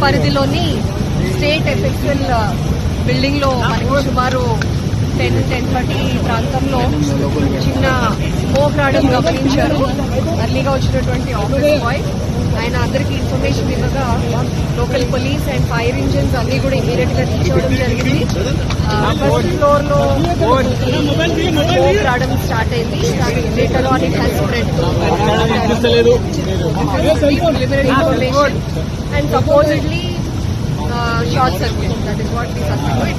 పరిధిలోని state effectual building లో మనకి సుమారు 10-10:30 ప్రాంతంలో చిన్న స్మోక్ రావడం గమనించారు. అర్లీగా వచ్చినటువంటి ఆఫీస్ బాయ్ ఆయన అందరికీ ఇన్ఫర్మేషన్ ఇవ్వగా local police and fire engines అన్ని కూడా ఇమీడియట్ గా రీచ్ అవ్వడం జరిగింది. ఫస్ట్ ఫ్లోర్ లో స్మోక్ రావడం స్టార్ట్ అయింది. Later on it has spread preliminary information and supposedly short circuit. That is what we suspect.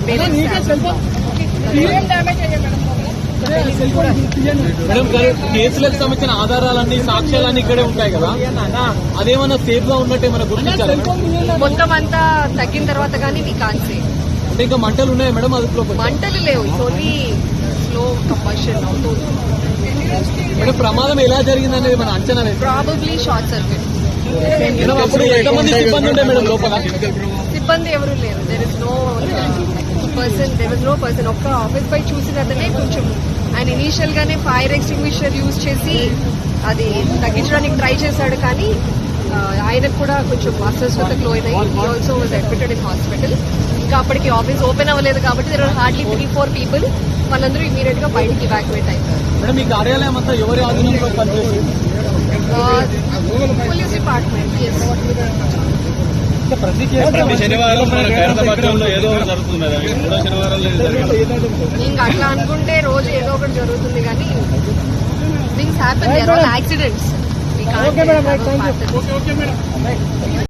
There is no scientific madam గారు కేసులకు సంబంధించిన ఆధారాలన్నీ సాక్ష్యాలన్నీ ఇక్కడే ఉంటాయి కదా, అదేమన్నా సేఫ్ గా ఉన్నట్టు ఏమైనా గుర్తించాలి? మొత్తం అంతా తగ్గిన తర్వాత కానీ మీ కాన్సే అంటే ఇంకా మంటలు ఉన్నాయి మేడం? అదుపులో మంటలు లేవు, ఓన్లీ స్లో కంబషన్ అవుతుంది. మేడం ప్రమాదం ఎలా జరిగింది అనేది మన అంచనా ప్రాబబ్లీ షార్ట్ సర్క్యూట్. అప్పుడు ఎంతమంది సిబ్బంది ఉండే మేడం లోపల? సిబ్బంది ఎవరు లేరు. There is no person. ఒక్క ఆఫీస్ పై చూసినతనే కొంచెం ఆయన ఇనీషియల్ గానే ఫైర్ ఎక్స్టింగ్విషర్ యూజ్ చేసి అది తగ్గించడానికి ట్రై చేశాడు, కానీ ఆయనకు కూడా కొంచెం అస్వస్థతకు లోనై he also was admitted in hospital. ఇంకా అప్పటికి ఆఫీస్ ఓపెన్ అవ్వలేదు కాబట్టి దెర్ ఆర్ హార్డ్లీ 3-4 పీపుల్. వాళ్ళందరూ ఇమీడియట్ గా బయటికి ఎవాక్యువేట్ అయ్యారు. మేడం మీ కార్యాలయం అంతా ఎవరి ఆధీనంలో పనిచేస్తుంది? Police department. ప్రతి శనివారం ఏదో జరుగుతుంది ఇంకా అట్లా అనుకుంటే రోజు ఏదో ఒకటి జరుగుతుంది, కానీ things happen. There are accidents.